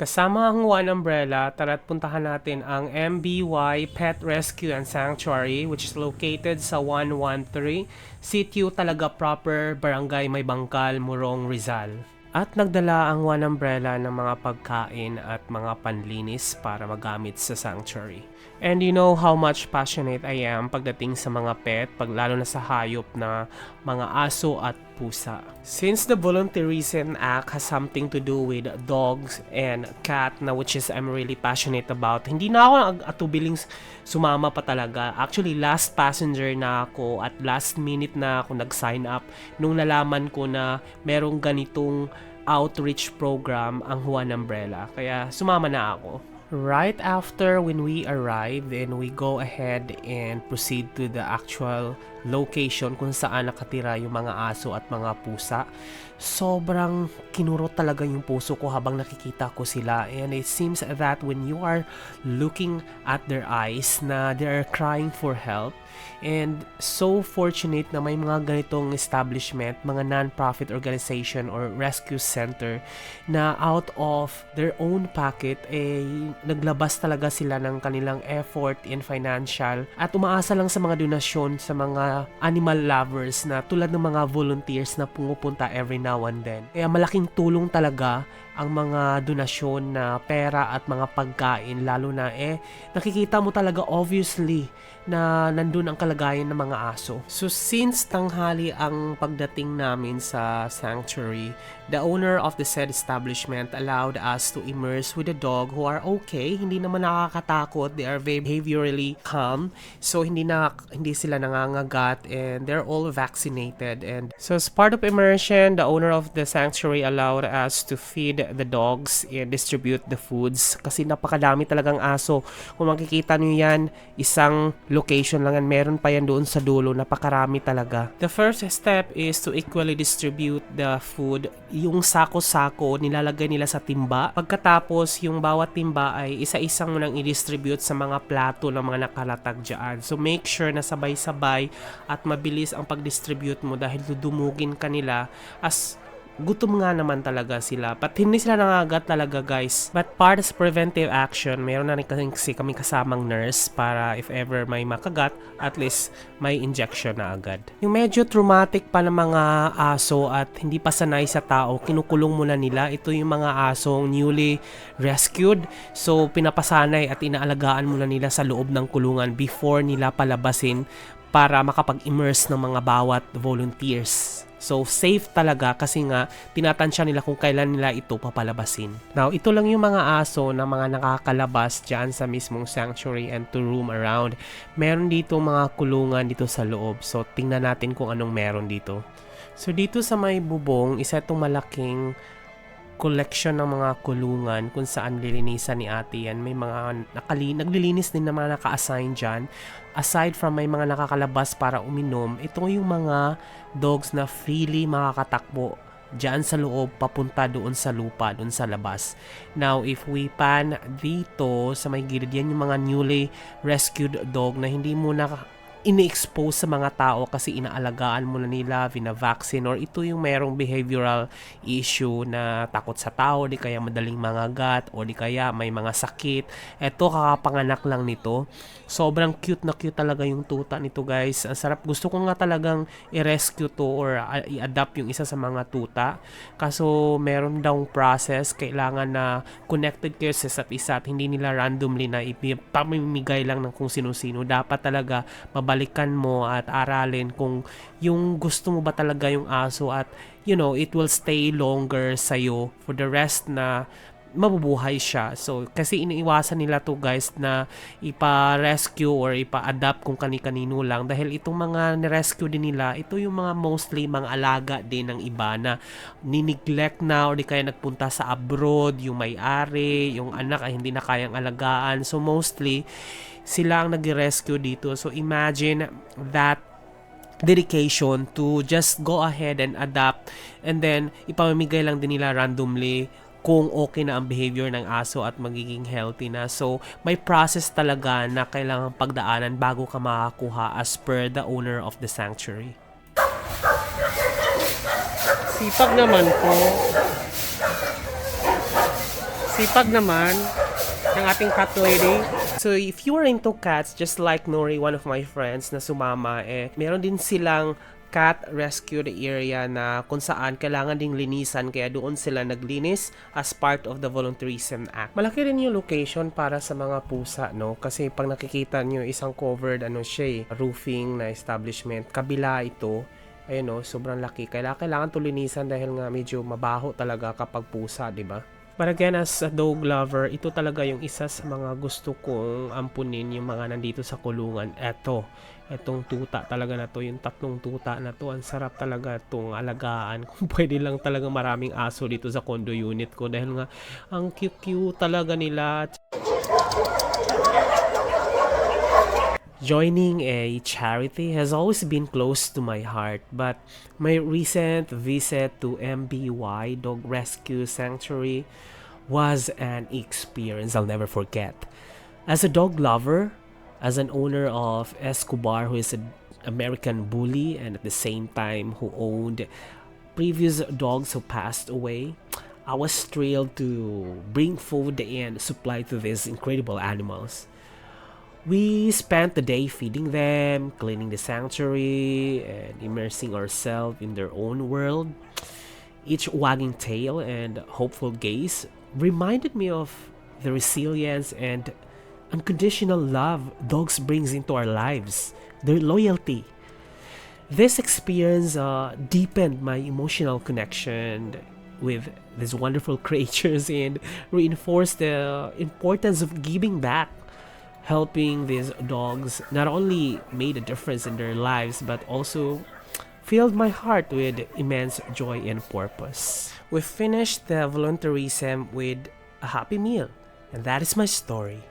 Kasama ang One Umbrella, tara't puntahan natin ang MBY Pet Rescue and Sanctuary which is located sa 113 Sitio Talaga Proper, Barangay May Bangkal, Morong, Rizal. At nagdala ang One Umbrella ng mga pagkain at mga panlinis para magamit sa sanctuary. And you know how much passionate I am pagdating sa mga pet, lalo na sa hayop na mga aso at pusa. Since the Volunteerism Act has something to do with dogs and cat na which is I'm really passionate about, hindi na ako atubiling sumama pa talaga. Actually, last passenger na ako at last minute na ako nag-sign up nung nalaman ko na merong ganitong outreach program ang Juan Umbrella. Kaya sumama na ako. Right after when we arrive, then we go ahead and proceed to the actual location kung saan nakatira yung mga aso at mga pusa. Sobrang kinurot talaga yung puso ko habang nakikita ko sila, and it seems that when you are looking at their eyes na they are crying for help. And so fortunate na may mga ganitong establishment, mga non-profit organization or rescue center na out of their own pocket naglabas talaga sila ng kanilang effort in financial at umaasa lang sa mga donasyon sa mga animal lovers na tulad ng mga volunteers na pumupunta every now and then. Kaya malaking tulong talaga ang mga donasyon na pera at mga pagkain, lalo na nakikita mo talaga obviously na nandun ang kalagayan ng mga aso. So since tanghali ang pagdating namin sa sanctuary, the owner of the said establishment allowed us to immerse with the dog who are okay, hindi naman nakakatakot, they are behaviorally calm, so hindi sila nangangagat, and they're all vaccinated. And so as part of immersion, the owner of the sanctuary allowed us to feed the dogs and distribute the foods kasi napakadami talagang aso. Kung makikita nyo yan, isang location lang yan, meron pa yan doon sa dulo, napakarami talaga. The first step is to equally distribute the food. Yung sako-sako, nilalagay nila sa timba. Pagkatapos, yung bawat timba ay isa-isang mo nang i-distribute sa mga plato ng mga nakalatag dyan. So make sure na sabay-sabay at mabilis ang pag-distribute mo dahil dudumugin ka nila as gutom nga naman talaga sila. But hindi sila nangagat talaga, guys. But part of preventive action, meron na rin kasi kami kasamang nurse para if ever may makagat, at least may injection na agad. Yung medyo traumatic pa ng mga aso at hindi pa sanay sa tao, kinukulong muna nila. Ito yung mga asong newly rescued. So pinapasanay at inaalagaan muna nila sa loob ng kulungan before nila palabasin para makapag-immerse ng mga bawat volunteers. So, safe talaga kasi nga tinatansya nila kung kailan nila ito papalabasin. Now, ito lang yung mga aso na mga nakakalabas dyan sa mismong sanctuary and to roam around. Meron dito mga kulungan dito sa loob. So, tingnan natin kung anong meron dito. So, dito sa may bubong, isa itong malaking collection ng mga kulungan kung saan lilinisan ni ate yan. May mga naglilinis din na mga naka-assign dyan. Aside from may mga nakakalabas para uminom, ito yung mga dogs na freely makakatakbo dyan sa loob papunta doon sa lupa, doon sa labas. Now, if we pan dito sa may gilid, yan yung mga newly rescued dog na hindi mo na ini-expose sa mga tao kasi inaalagaan mo na nila, vinavaccine, or ito yung merong behavioral issue na takot sa tao, di kaya madaling mangagat, o di kaya may mga sakit. Ito, kakapanganak lang nito. Sobrang cute na cute talaga yung tuta nito, guys. Ang sarap. Gusto ko nga talagang i-rescue to or i-adapt yung isa sa mga tuta. Kaso meron daw process, kailangan na connected kayo sa isa't isa at hindi nila randomly na ipamimigay lang ng kung sino-sino. Dapat talaga balikan mo at aralin kung yung gusto mo ba talaga yung aso at you know, it will stay longer sa'yo for the rest na mabubuhay siya. So, kasi iniiwasan nila to, guys, na ipa-rescue or ipa-adapt kung kani-kanino lang dahil itong mga ni-rescue din nila, ito yung mga mostly mga alaga din ng iba na ni-neglect na or di kaya nagpunta sa abroad, yung may-ari, yung anak ay hindi na kayang alagaan. So, mostly sila ang nag-rescue dito. So imagine that dedication to just go ahead and adapt, and then ipamimigay lang din nila randomly kung okay na ang behavior ng aso at magiging healthy na. So may process talaga na kailangang pagdaanan bago ka makakuha as per the owner of the sanctuary. Sipag naman po. Sipag naman ng ating cat lady. So if you are into cats, just like Nori, one of my friends na sumama, meron din silang cat rescue area na kung saan kailangan ding linisan, kaya doon sila naglinis as part of the Volunteerism Act. Malaki rin yung location para sa mga pusa, no? Kasi pag nakikita nyo isang covered roofing na establishment, kabila ito, ayun, no, sobrang laki. Kailangan to linisan dahil nga medyo mabaho talaga kapag pusa, di ba? But again, as a dog lover, ito talaga yung isa sa mga gusto kong ampunin, yung mga nandito sa kulungan. Etong tuta talaga na to, yung tatlong tuta na to, ang sarap talaga itong alagaan. Kung pwede lang talaga maraming aso dito sa condo unit ko dahil nga ang cute-cute talaga nila. Joining a charity has always been close to my heart, but my recent visit to MBY Dog Rescue Sanctuary was an experience I'll never forget. As a dog lover, as an owner of Escobar, who is an American bully and at the same time who owned previous dogs who passed away, I was thrilled to bring food and supply to these incredible animals. We spent the day feeding them, cleaning the sanctuary, and immersing ourselves in their own world. Each wagging tail and hopeful gaze reminded me of the resilience and unconditional love dogs brings into our lives, their loyalty. This experience deepened my emotional connection with these wonderful creatures and reinforced the importance of giving back. Helping these dogs not only made a difference in their lives but also filled my heart with immense joy and purpose. We finished the volunteerism with a happy meal, and that is my story.